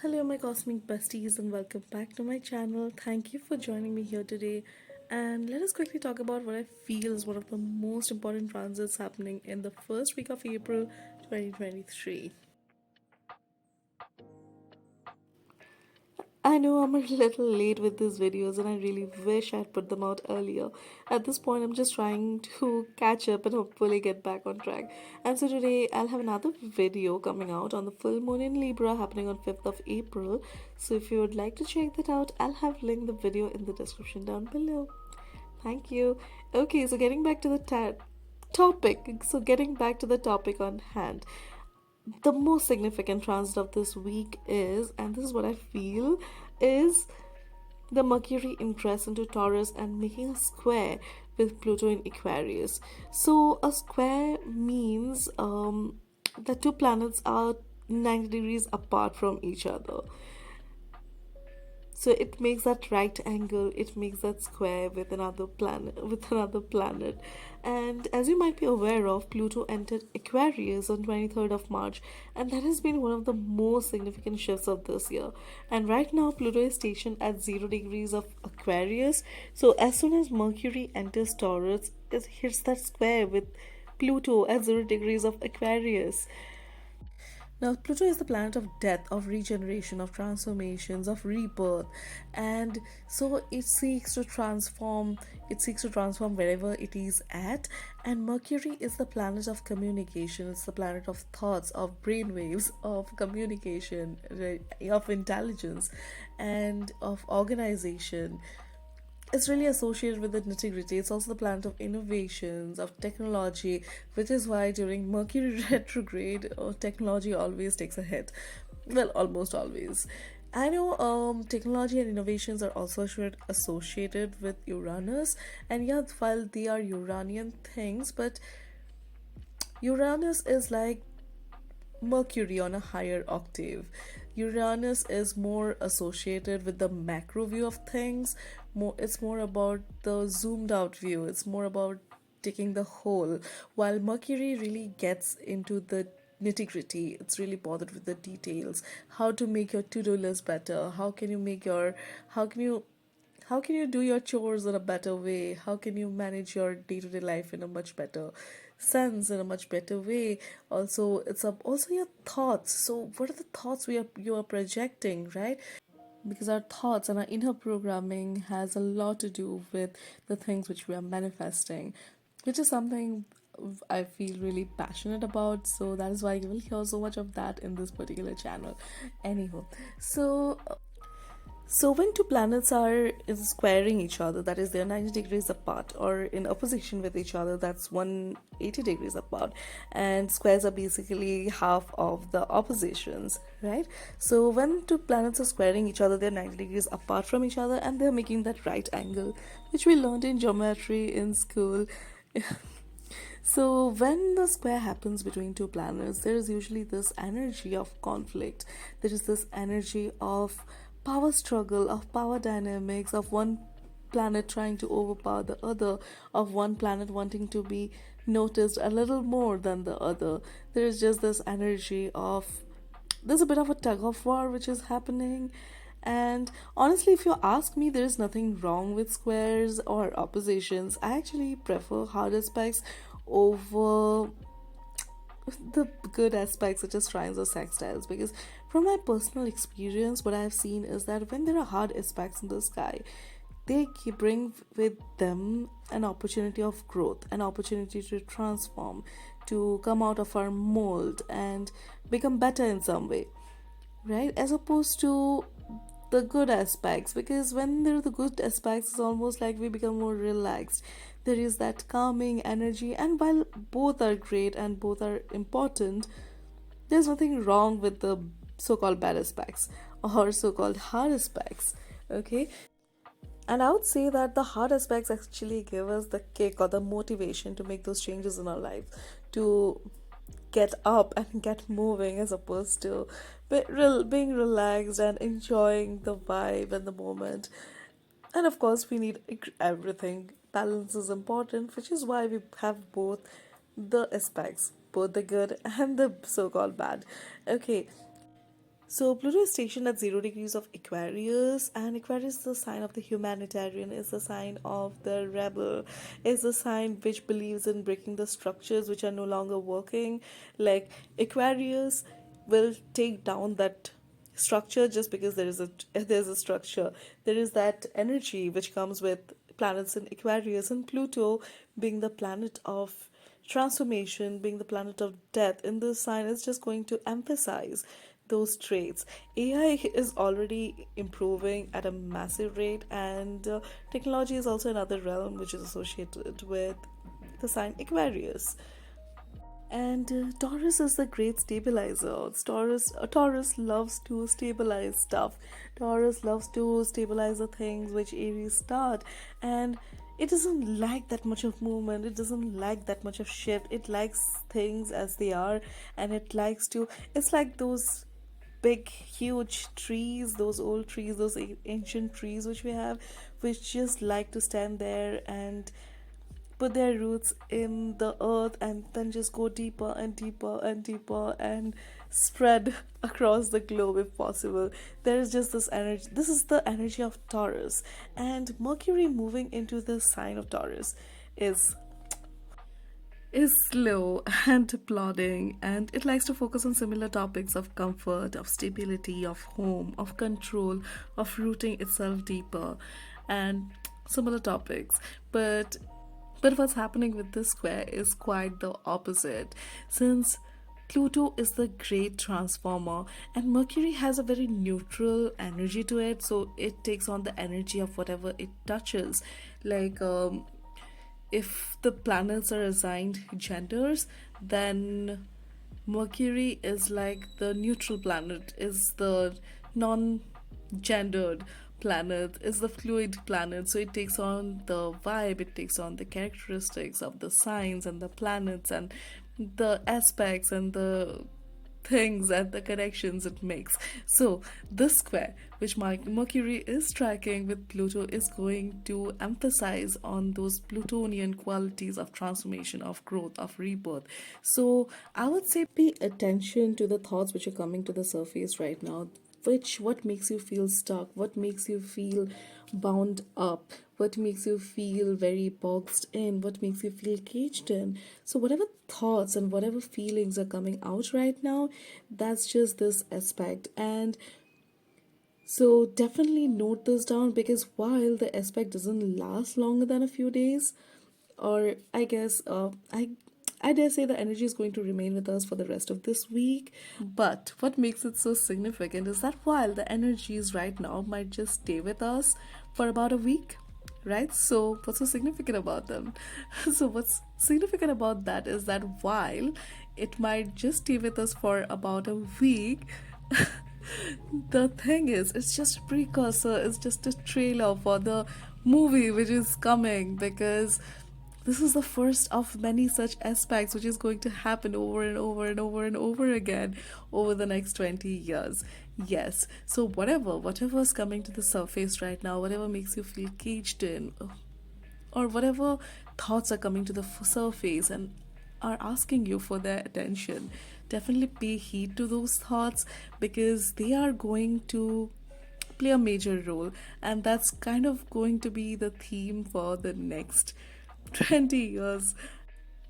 Hello, my cosmic besties, and welcome back to my channel. Thank you for joining me here today. And let us quickly talk about what I feel is one of the most important transits happening in the first week of April 2023. I know I'm a little late with these videos and I really wish I'd put them out earlier. At this point, I'm just trying to catch up and hopefully get back on track. And so today, I'll have another video coming out on the full moon in Libra happening on 5th of April. So if you would like to check that out, I'll have linked the video in the description down below. Thank you. Okay, so getting back to the topic. So getting back to the topic on hand, the most significant transit of this week is, and this is what I feel, is the Mercury ingress into Taurus and making a square with Pluto in Aquarius. So a square means that two planets are 90 degrees apart from each other. So it makes that right angle, it makes that square with another planet. And as you might be aware of, Pluto entered Aquarius on 23rd of March, and that has been one of the most significant shifts of this year. And right now Pluto is stationed at 0 degrees of Aquarius. So as soon as Mercury enters Taurus, it hits that square with Pluto at 0 degrees of Aquarius. Now, Pluto is the planet of death, of regeneration, of transformations, of rebirth, and so it seeks to transform wherever it is at. And Mercury is the planet of communication, it's the planet of thoughts, of brainwaves, of communication, right, of intelligence, and of organization. It's really associated with the nitty gritty. It's also the planet of innovations, of technology, which is why during Mercury retrograde, technology always takes a hit. Well, almost always. I know technology and innovations are also associated with Uranus, and yeah, while they are Uranian things, but Uranus is like Mercury on a higher octave. Uranus is more associated with the macro view of things. It's more about the zoomed out view. It's more about taking the whole. While Mercury really gets into the nitty gritty, it's really bothered with the details. How to make your to do list better. How can you do your chores in a better way? How can you manage your day-to-day life in a much better sense, in a much better way? Also, also your thoughts. So what are the thoughts you are projecting, right? Because our thoughts and our inner programming has a lot to do with the things which we are manifesting, which is something I feel really passionate about. So that is why you will hear so much of that in this particular channel. Anyhow, so when two planets are squaring each other, that is, they're 90 degrees apart, or in opposition with each other, that's 180 degrees apart. And squares are basically half of the oppositions, right? So when two planets are squaring each other, they're 90 degrees apart from each other, and they're making that right angle, which we learned in geometry in school. So, when the square happens between two planets, there is usually this energy of conflict. There is this energy of power struggle, of power dynamics, of one planet trying to overpower the other, of one planet wanting to be noticed a little more than the other. There is just this energy of, there's a bit of a tug of war which is happening. And honestly, if you ask me, there is nothing wrong with squares or oppositions. I actually prefer hard aspects over the good aspects such as trines or sextiles, because from my personal experience, what I've seen is that when there are hard aspects in the sky, they bring with them an opportunity of growth, an opportunity to transform, to come out of our mold and become better in some way, right? As opposed to the good aspects, because when there are the good aspects, it's almost like we become more relaxed. There is that calming energy, and while both are great and both are important, there's nothing wrong with the so-called bad aspects or so-called hard aspects. Okay, and I would say that the hard aspects actually give us the kick or the motivation to make those changes in our life, to get up and get moving, as opposed to being relaxed and enjoying the vibe and the moment. And of course, we need everything. Balance is important, which is why we have both the aspects, both the good and the so called bad. Okay, So Pluto is stationed at 0 degrees of Aquarius, and Aquarius is the sign of the humanitarian, is the sign of the rebel, is the sign which believes in breaking the structures which are no longer working. Like Aquarius will take down that structure just because there's a structure. There is that energy which comes with planets in Aquarius, and Pluto being the planet of transformation, being the planet of death in this sign, is just going to emphasize those traits. AI is already improving at a massive rate, and technology is also another realm which is associated with the sign Aquarius. And Taurus is the great stabilizer. Taurus loves to stabilize stuff. Taurus loves to stabilize the things which Aries start, and it doesn't like that much of movement. It doesn't like that much of shift. It likes things as they are, and it likes to. It's like those big, huge trees, those old trees, those ancient trees which we have, which just like to stand there and put their roots in the earth and then just go deeper and deeper and deeper and spread across the globe if possible. There is just this energy. This is the energy of Taurus, and Mercury moving into the sign of Taurus is slow and plodding, and it likes to focus on similar topics of comfort, of stability, of home, of control, of rooting itself deeper, and similar topics. But what's happening with this square is quite the opposite, since Pluto is the great transformer, and Mercury has a very neutral energy to it, so it takes on the energy of whatever it touches. Like, if the planets are assigned genders, then Mercury is like the neutral planet, is the non gendered planet, is the fluid planet. So it takes on the vibe, it takes on the characteristics of the signs and the planets and the aspects and the things and the connections it makes. So this square, which Mercury is striking with Pluto, is going to emphasize on those Plutonian qualities of transformation, of growth, of rebirth. So I would say pay attention to the thoughts which are coming to the surface right now. What makes you feel stuck, what makes you feel bound up, what makes you feel very boxed in, what makes you feel caged in. So whatever thoughts and whatever feelings are coming out right now, that's just this aspect. And so definitely note this down, because while the aspect doesn't last longer than a few days, or I guess I dare say the energy is going to remain with us for the rest of this week. But what makes it so significant is that while the energies right now might just stay with us for about a week, right? So what's so significant about them? So what's significant about that is that while it might just stay with us for about a week, the thing is, it's just a precursor, it's just a trailer for the movie which is coming, because this is the first of many such aspects which is going to happen over and over and over and over again over the next 20 years. Yes, so whatever's coming to the surface right now, whatever makes you feel caged in, or whatever thoughts are coming to the surface and are asking you for their attention, definitely pay heed to those thoughts, because they are going to play a major role, and that's kind of going to be the theme for the next 20 years.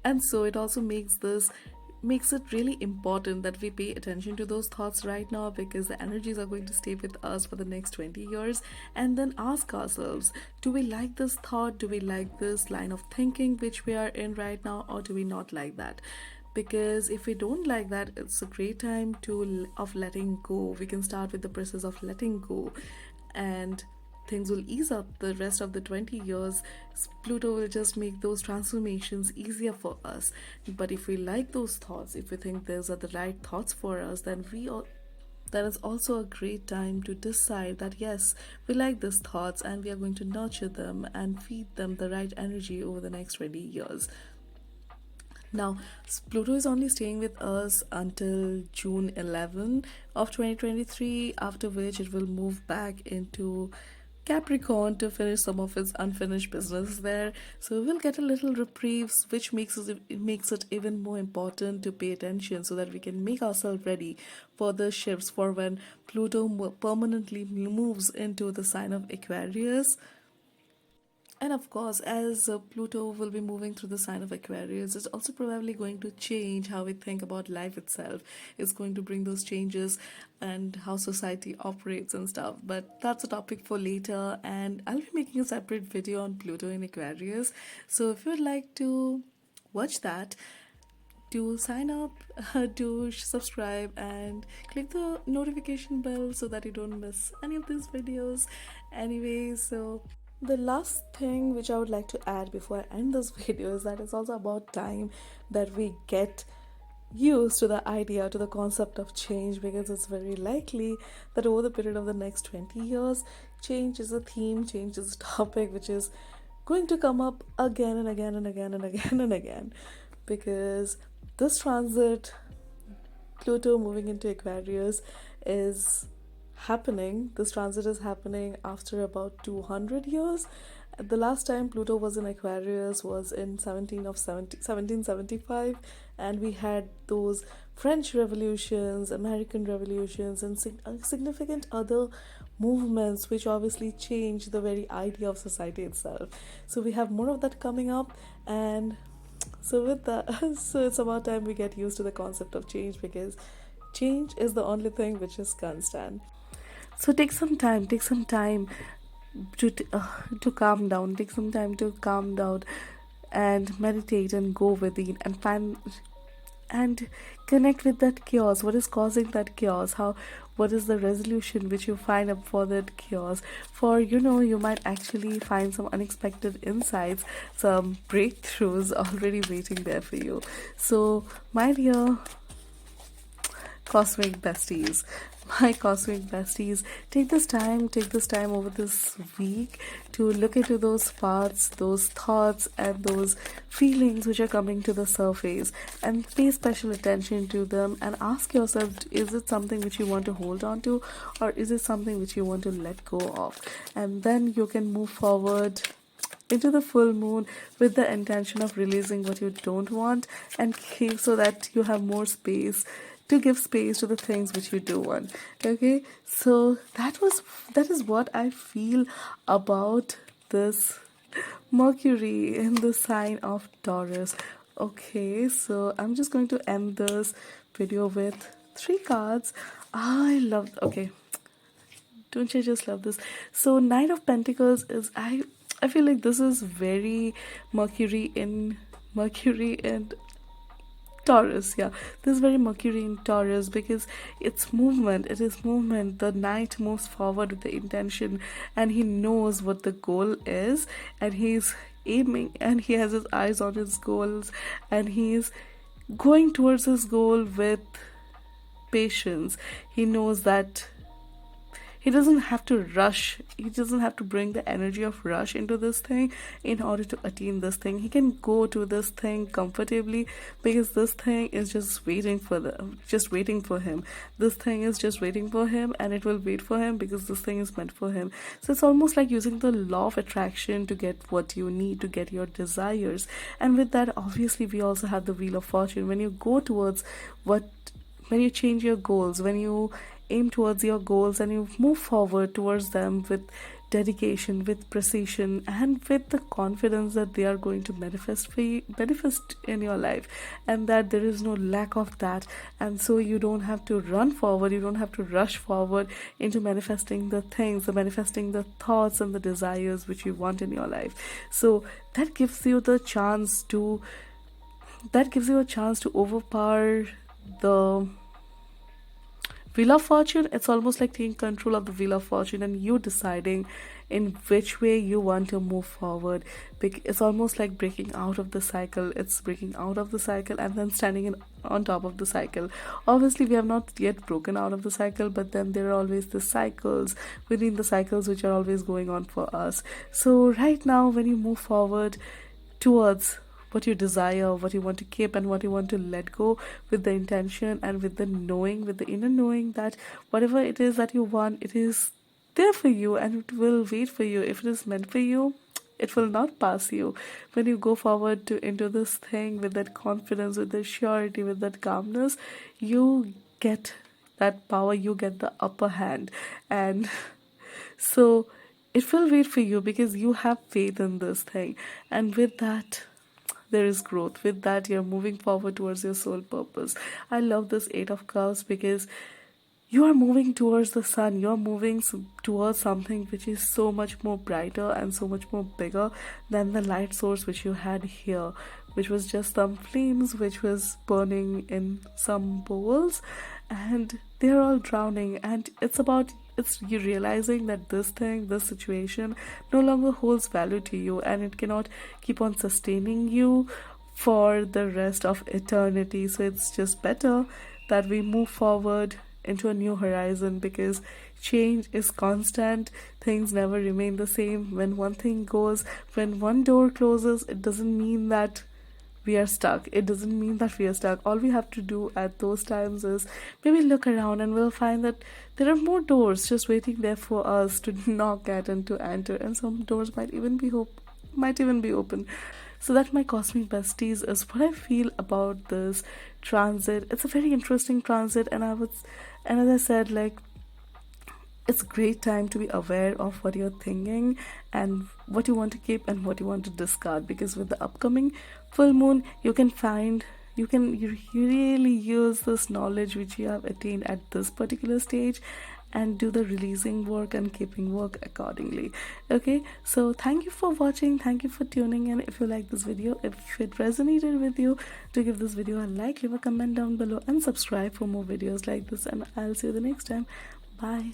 And so it also makes it really important that we pay attention to those thoughts right now, because the energies are going to stay with us for the next 20 years. And then ask ourselves, do we like this thought, do we like this line of thinking which we are in right now, or do we not like that? Because if we don't like that, it's a great time to of letting go. We can start with the process of letting go, and things will ease up. The rest of the 20 years, Pluto will just make those transformations easier for us. But if we like those thoughts, if we think those are the right thoughts for us, then that is also a great time to decide that yes, we like these thoughts and we are going to nurture them and feed them the right energy over the next 20 years. Now, Pluto is only staying with us until June 11 of 2023, after which it will move back into Capricorn to finish some of its unfinished business there. So we'll get a little reprieve, which makes it even more important to pay attention so that we can make ourselves ready for the shifts for when Pluto permanently moves into the sign of Aquarius. And of course, as Pluto will be moving through the sign of Aquarius, it's also probably going to change how we think about life itself. It's going to bring those changes and how society operates and stuff. But that's a topic for later, and I'll be making a separate video on Pluto in Aquarius. So if you'd like to watch that, to sign up, to subscribe, and click the notification bell so that you don't miss any of these videos. Anyway, so the last thing which I would like to add before I end this video is that it's also about time that we get used to the idea, to the concept of change, because it's very likely that over the period of the next 20 years, change is a theme, change is a topic which is going to come up again and again and again and again and again, because this transit, Pluto moving into Aquarius, is happening. This transit is happening after about 200 years. The last time Pluto was in Aquarius was in 1775, and we had those French revolutions, American revolutions, and significant other movements which obviously changed the very idea of society itself. So we have more of that coming up, and so with that, so it's about time we get used to the concept of change, because change is the only thing which is constant. So take some time to calm down. Take some time to calm down and meditate and go within and find and connect with that chaos. What is causing that chaos? How? What is the resolution which you find up for that chaos? For you might actually find some unexpected insights, some breakthroughs already waiting there for you. So, my dear cosmic besties, my cosmic besties, take this time over this week to look into those parts, those thoughts, and those feelings which are coming to the surface, and pay special attention to them and ask yourself, is it something which you want to hold on to, or is it something which you want to let go of? And then you can move forward into the full moon with the intention of releasing what you don't want, and keep, so that you have more space to give space to the things which you do want. Okay, so that is what I feel about this Mercury in the sign of Taurus. Okay, so I'm just going to end this video with three cards. I love, okay, don't you just love this? So Knight of Pentacles is, I feel like this is very Mercury in Taurus. Yeah, this is very Mercury in Taurus, because it's movement, it is movement. The knight moves forward with the intention, and he knows what the goal is, and he's aiming, and he has his eyes on his goals, and he's going towards his goal with patience. He knows that he doesn't have to rush, he doesn't have to bring the energy of rush into this thing in order to attain this thing. He can go to this thing comfortably, because this thing is just waiting for him. This thing is just waiting for him, and it will wait for him, because this thing is meant for him. So it's almost like using the law of attraction to get what you need, to get your desires. And with that, obviously, we also have the Wheel of Fortune. When you go towards when you change your goals, when you aim towards your goals and you move forward towards them with dedication, with precision, and with the confidence that they are going to manifest in your life, and that there is no lack of that. And so you don't have to run forward, you don't have to rush forward into manifesting the things, the manifesting the thoughts and the desires which you want in your life. So that gives you a chance to overpower the Wheel of Fortune. It's almost like taking control of the Wheel of Fortune and you deciding in which way you want to move forward. It's almost like breaking out of the cycle. It's breaking out of the cycle and then standing on top of the cycle. Obviously, we have not yet broken out of the cycle, but then there are always the cycles within the cycles which are always going on for us. So right now, when you move forward towards what you desire, what you want to keep, and what you want to let go, with the intention and with the knowing, with the inner knowing that whatever it is that you want, it is there for you, and it will wait for you. If it is meant for you, it will not pass you. When you go forward to into this thing with that confidence, with that surety, with that calmness, you get that power, you get the upper hand. And so it will wait for you because you have faith in this thing. And with that, there is growth. With that, you're moving forward towards your soul purpose. I love this Eight of Cups because you are moving towards the sun. You're moving towards something which is so much more brighter and so much more bigger than the light source which you had here, which was just some flames which was burning in some bowls, and they're all drowning. And it's you realizing that this thing, this situation no longer holds value to you, and it cannot keep on sustaining you for the rest of eternity. So it's just better that we move forward into a new horizon, because change is constant. Things never remain the same. When one thing goes, when one door closes, it doesn't mean that we are stuck. It doesn't mean that we are stuck. All we have to do at those times is maybe look around, and we'll find that there are more doors just waiting there for us to knock at and to enter, and some doors might even be open. So that, my cosmic besties, is what I feel about this transit. It's a very interesting transit, and and as I said, like, it's a great time to be aware of what you're thinking and what you want to keep and what you want to discard, because with the upcoming full moon, you really use this knowledge which you have attained at this particular stage, and do the releasing work and keeping work accordingly. Okay, so thank you for watching, thank you for tuning in. If you like this video, if it resonated with you, to give this video a like, leave a comment down below, and subscribe for more videos like this, and I'll see you the next time. Bye.